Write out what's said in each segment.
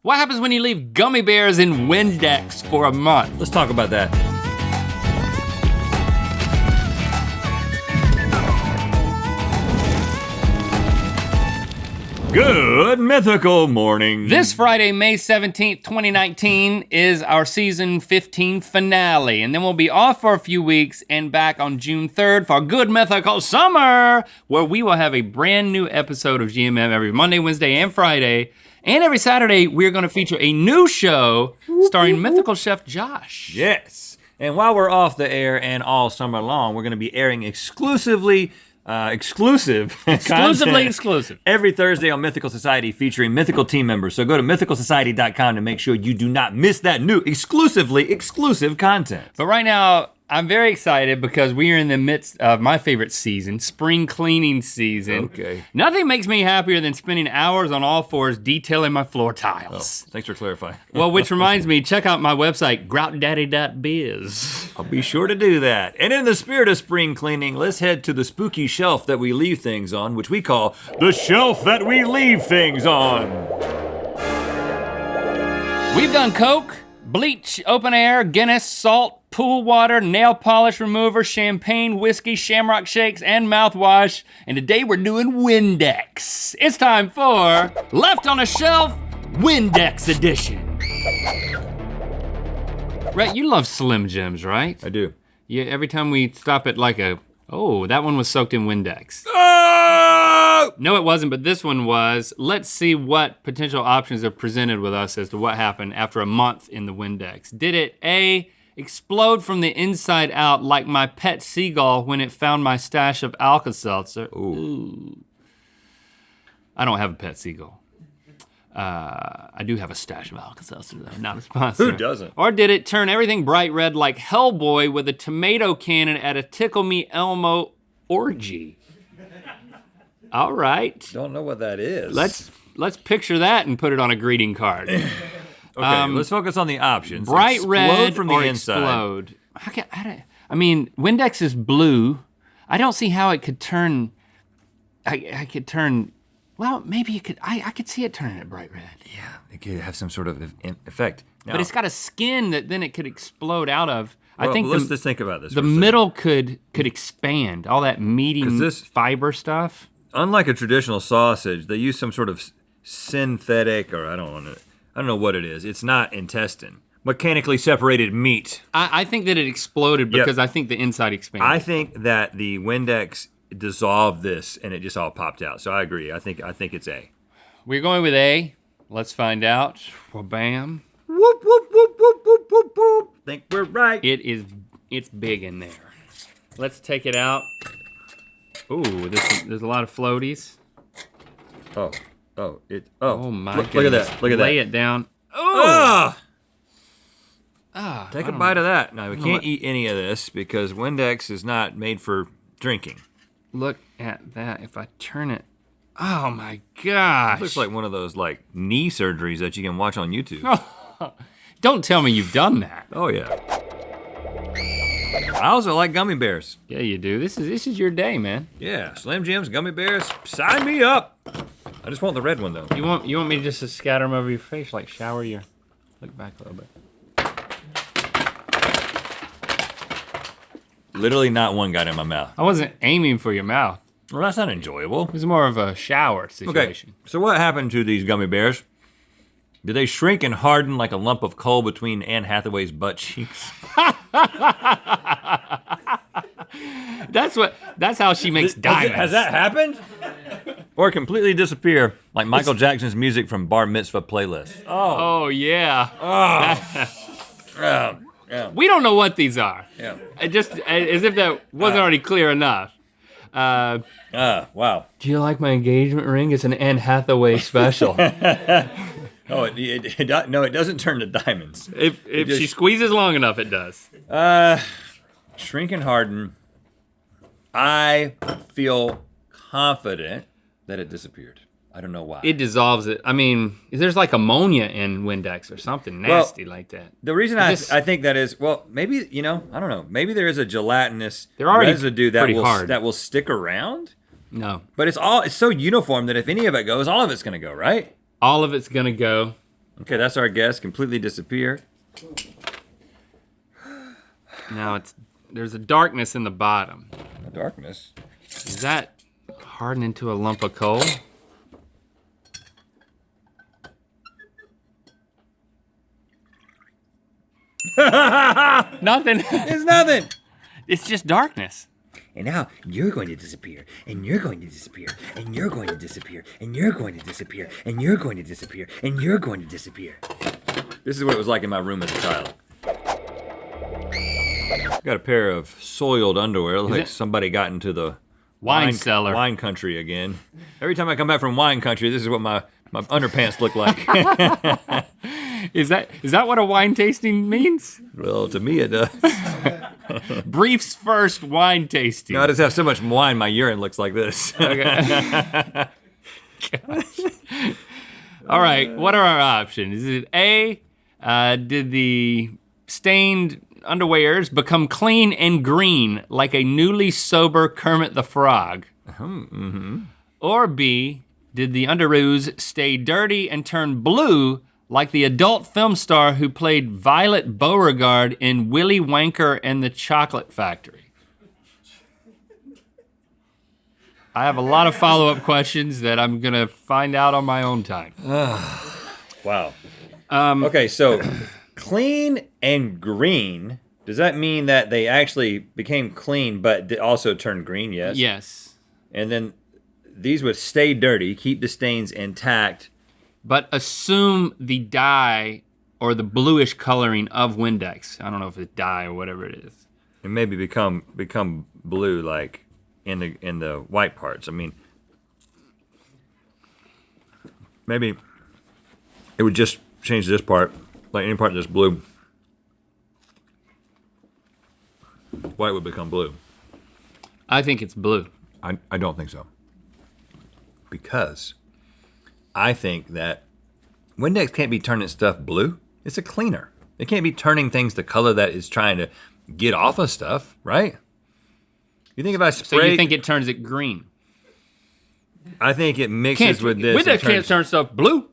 What happens when you leave Gummy Bears in Windex for a month? Let's talk about that. Good Mythical morning. This Friday, May 17th, 2019 is our season 15 finale, and then we'll be off for a few weeks and back on June 3rd for Good Mythical Summer, where we will have a brand new episode of GMM every Monday, Wednesday, and Friday. And every Saturday, we're gonna feature a new show starring Mythical Chef Josh. Yes, and while we're off the air and all summer long, we're gonna be airing exclusive content every Thursday on Mythical Society featuring Mythical team members. So go to mythicalsociety.com to make sure you do not miss that new exclusive content. But right now, I'm very excited because we are in the midst of my favorite season, spring cleaning season. Okay. Nothing makes me happier than spending hours on all fours detailing my floor tiles. Oh, thanks for clarifying. Well, which reminds me, check out my website, groutdaddy.biz. I'll be sure to do that. And in the spirit of spring cleaning, let's head to the spooky shelf that we leave things on, which we call the shelf that we leave things on. We've done Coke, bleach, open air, Guinness, salt, pool water, nail polish remover, champagne, whiskey, shamrock shakes, and mouthwash. And today we're doing Windex. It's time for Left on a Shelf, Windex Edition. Rhett, you love Slim Jims, right? I do. Yeah, every time we stop at like oh, that one was soaked in Windex. Oh! No, it wasn't, but this one was. Let's see what potential options are presented with us as to what happened after a month in the Windex. Did it A, explode from the inside out like my pet seagull when it found my stash of Alka-Seltzer? Ooh. I don't have a pet seagull. I do have a stash of Alka-Seltzer though, not a sponsor. Who doesn't? Or did it turn everything bright red like Hellboy with a tomato cannon at a Tickle Me Elmo orgy? All right. Don't know what that is. Let's picture that and put it on a greeting card. Okay, let's focus on the options. Bright explode red from the or inside. explode. I mean, Windex is blue. I don't see how it could turn. I could turn. Well, maybe it could. I could see it turning it bright red. Yeah, it could have some sort of effect. Now, But it's got a skin that then it could explode out of. well, I think let's just think about this. the for a second. middle could expand. All that meaty 'Cause this- fiber stuff. Unlike a traditional sausage, they use some sort of synthetic, or I don't know what it is. It's not intestine. Mechanically separated meat. I think that it exploded Yep. because I think the inside expanded. I think that the Windex dissolved this and it just all popped out. So I agree. I think it's A. We're going with A. Let's find out. Well, bam. Whoop whoop whoop whoop whoop whoop whoop. Think we're right. It's big in there. Let's take it out. Ooh, there's a lot of floaties. Oh My look goodness. at that. Look at Lay that. it down. Ah! Ah, Take a bite of that. Now we can't eat any of this because Windex is not made for drinking. look at that. If I turn it, oh my gosh. It looks like one of those like knee surgeries that you can watch on YouTube. Don't tell me you've done that. Oh yeah. I also like gummy bears. Yeah, you do. This is your day, man. Yeah, Slim Jims, gummy bears, sign me up. I just want the red one though. You want me just to scatter them over your face, like shower your. Look back a little bit. Literally not one got in my mouth. I wasn't aiming for your mouth. Well, that's not enjoyable. It was more of a shower situation. Okay, so what happened to these gummy bears? Did they shrink and harden like a lump of coal between Anne Hathaway's butt cheeks? That's how she makes diamonds. Has that happened? Or completely disappear like Michael Jackson's music from Bar Mitzvah playlist. Oh yeah. Yeah. We don't know what these are. Yeah. Just as if that wasn't already clear enough. Wow. Do you like my engagement ring? It's an Anne Hathaway special. Oh, no, it doesn't turn to diamonds. If she squeezes long enough, it does. Shrink and harden. I feel confident that it disappeared. I don't know why. It dissolves it. I mean, there's like ammonia in Windex or something nasty like that. The reason I think that is, well, maybe, I don't know. Maybe there is a gelatinous They're already residue pretty hard. that will stick around. No. But it's so uniform that if any of it goes, all of it's gonna go, right? All of it's gonna go. Okay, that's our guess. Completely disappear. Now there's a darkness in the bottom. The darkness. Is that harden into a lump of coal? Nothing. It's nothing. It's just darkness. And now you're going to disappear, and you're going to disappear, and you're going to disappear, and you're going to disappear, and you're going to disappear, and you're going to disappear. This is what it was like in my room as a child. Got a pair of soiled underwear. Looks like somebody got into the Wine cellar. Wine country again. Every time I come back from wine country, this is what my underpants look like. Is that what a wine tasting means? Well, to me it does. Brief's first wine tasting. No, I just have so much wine, my urine looks like this. Okay. All right, what are our options? Is it A, did the stained underwears become clean and green like a newly sober Kermit the Frog? Or B, did the underoos stay dirty and turn blue like the adult film star who played Violet Beauregard in Willy Wanker and the Chocolate Factory? I have a lot of follow-up questions that I'm gonna find out on my own time. Wow. Okay, so clean and green, does that mean that they actually became clean but also turned green, yes? Yes. And then these would stay dirty, keep the stains intact. But assume the dye or the bluish coloring of Windex. I don't know if it's dye or whatever it is. And maybe become blue like in the white parts. I mean, maybe it would just change this part, like any part that's blue. White would become blue. I think it's blue. I don't think so. Because I think that Windex can't be turning stuff blue. It's a cleaner. It can't be turning things the color that it's trying to get off of stuff, right? You think if I spray... So you think it turns it green? I think it mixes with this. Windex can't turn stuff blue.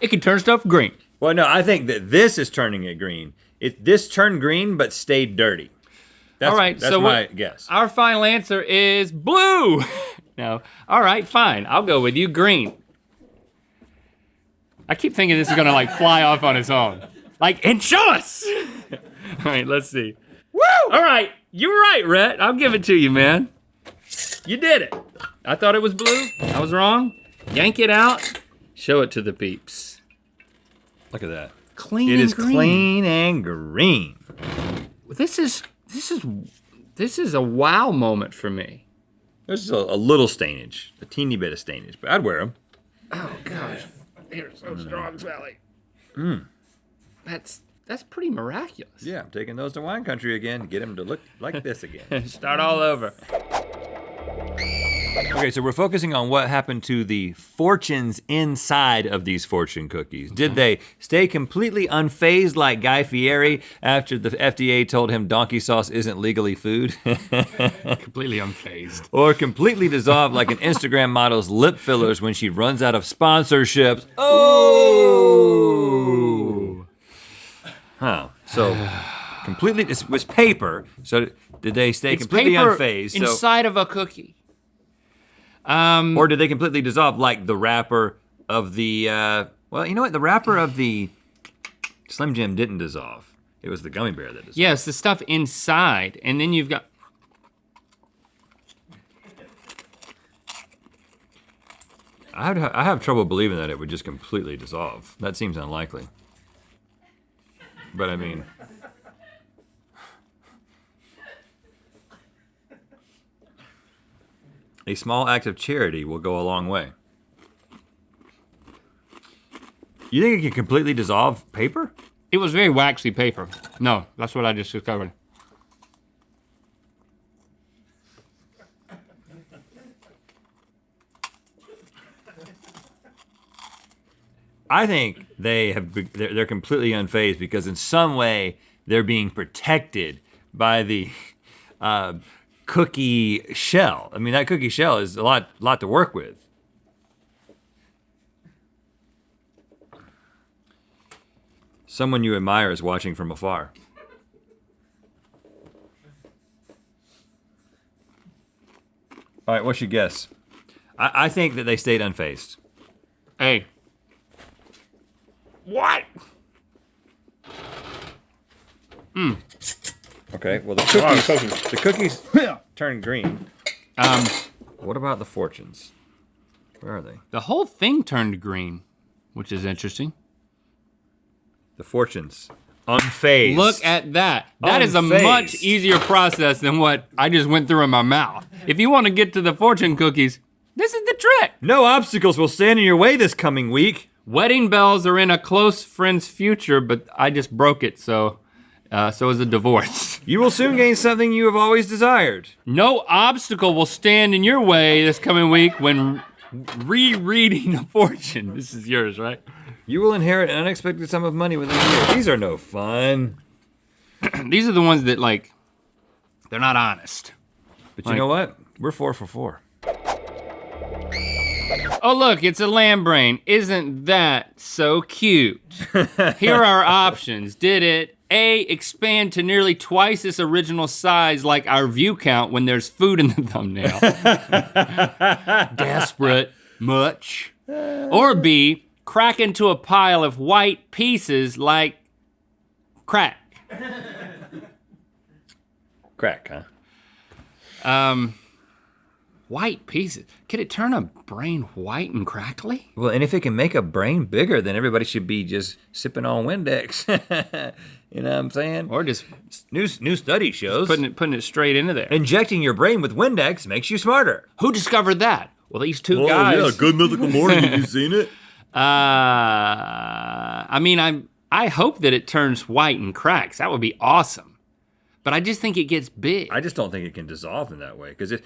It can turn stuff green. Well, no, I think that this is turning it green. This turned green but stayed dirty. All right, that's my guess. Our final answer is blue. No, all right, fine. I'll go with you, green. I keep thinking this is gonna like fly off on its own. Like, and show us. All right, let's see. Woo! All right, you were right, Rhett. I'll give it to you, man. You did it. I thought it was blue. I was wrong. Yank it out. Show it to the peeps. Look at that. Clean It and is green. clean and green. This is a wow moment for me. There's a little stainage, a teeny bit of stainage, but I'd wear them. Oh gosh, they're so strong, Sally. That's pretty miraculous. Yeah, I'm taking those to wine country again to get them to look like this again. Start all over. Okay, so we're focusing on what happened to the fortunes inside of these fortune cookies. Did they stay completely unfazed like Guy Fieri after the FDA told him donkey sauce isn't legally food? Completely unfazed. Or completely dissolved like an Instagram model's lip fillers when she runs out of sponsorships? Oh! Huh, so completely, it was paper, so did they stay completely unfazed? Inside of a cookie. Or did they completely dissolve like the wrapper of the, well, you know what? The wrapper of the Slim Jim didn't dissolve. It was the gummy bear that dissolved. Yes, the stuff inside, and then you've got... I have trouble believing that it would just completely dissolve. That seems unlikely. But I mean... a small act of charity will go a long way. You think it can completely dissolve paper? It was very waxy paper. No, that's what I just discovered. I think they're completely unfazed because in some way they're being protected by the cookie shell. I mean, that cookie shell is a lot to work with. Someone you admire is watching from afar. All right, what's your guess? I think that they stayed unfazed. Hey. What? Okay, well the cookies turned green. What about the fortunes? Where are they? The whole thing turned green, which is interesting. The fortunes, unfazed. Look at that. That is a much easier process than what I just went through in my mouth. If you want to get to the fortune cookies, this is the trick. No obstacles will stand in your way this coming week. Wedding bells are in a close friend's future, but I just broke it, so is a divorce. You will soon gain something you have always desired. No obstacle will stand in your way this coming week when rereading a fortune. This is yours, right? You will inherit an unexpected sum of money within a year. These are no fun. These are the ones that, like, they're not honest. But you know what? We're 4 for 4. Oh, look, it's a lamb brain. Isn't that so cute? Here are our options. Did it A, expand to nearly twice its original size like our view count when there's food in the thumbnail? Desperate, much. Or B, crack into a pile of white pieces like crack. Crack, huh? White pieces. Could it turn a brain white and crackly? Well, and if it can make a brain bigger, then everybody should be just sipping on Windex. You know what I'm saying? Or just new study shows putting it straight into there. Injecting your brain with Windex makes you smarter. Who discovered that? Well, these two guys. Yeah, Good Mythical Morning. Have you seen it? I mean, I hope that it turns white and cracks. That would be awesome. But I just think it gets big. I just don't think it can dissolve in that way because it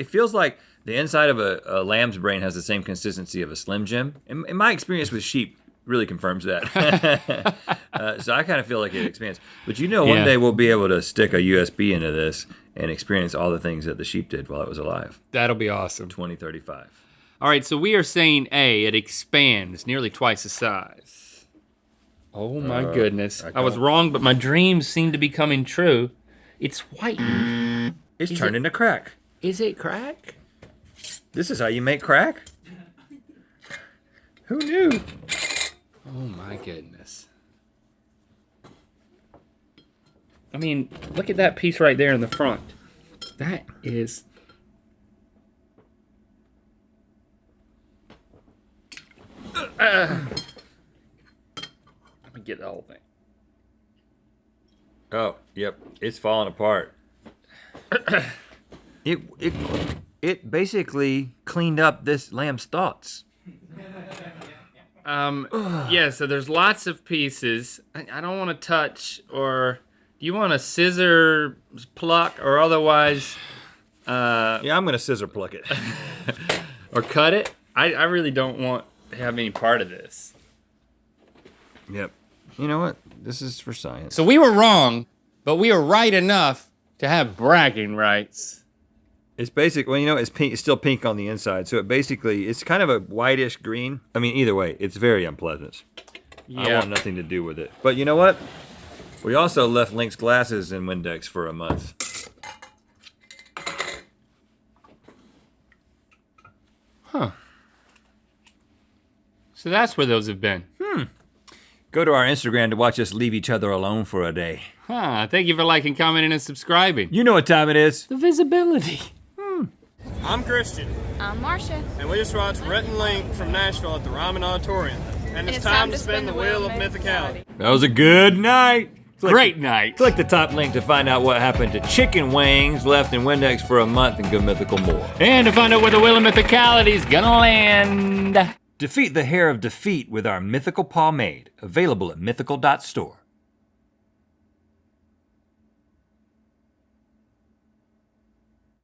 feels like the inside of a lamb's brain has the same consistency of a Slim Jim. In my experience with sheep, really confirms that. So I kind of feel like it expands. But one day we'll be able to stick a USB into this and experience all the things that the sheep did while it was alive. That'll be awesome. 2035. All right, so we are saying A, it expands nearly twice the size. Oh my goodness. I was wrong, but my dreams seem to be coming true. It's whitened. It's turned into crack. Is it crack? This is how you make crack? Who knew? Oh my goodness. I mean, look at that piece right there in the front. That is... Let me get the whole thing. Oh, yep, it's falling apart. It basically cleaned up this lamb's thoughts. Yeah, so there's lots of pieces. I don't want to touch, or do you want a scissor pluck, or otherwise? Yeah, I'm gonna scissor pluck it. Or cut it. I really don't want to have any part of this. Yep. You know what? This is for science. So we were wrong, but we were right enough to have bragging rights. It's basic. Well, it's pink. It's still pink on the inside, so it's kind of a whitish green. I mean, either way, it's very unpleasant. Yeah. I want nothing to do with it. But you know what? We also left Link's glasses in Windex for a month. Huh. So that's where those have been. Go to our Instagram to watch us leave each other alone for a day. Thank you for liking, commenting, and subscribing. You know what time it is. The visibility. I'm Christian. I'm Marcia. And we just watched Rhett and Link from Nashville at the Ryman Auditorium. And it's time to spin the wheel of mythicality. That was a good night. Great night. Click the top link to find out what happened to chicken wings left in Windex for a month and Good Mythical more. And to find out where the wheel of mythicality is gonna land. Defeat the hair of defeat with our Mythical pomade, available at mythical.store.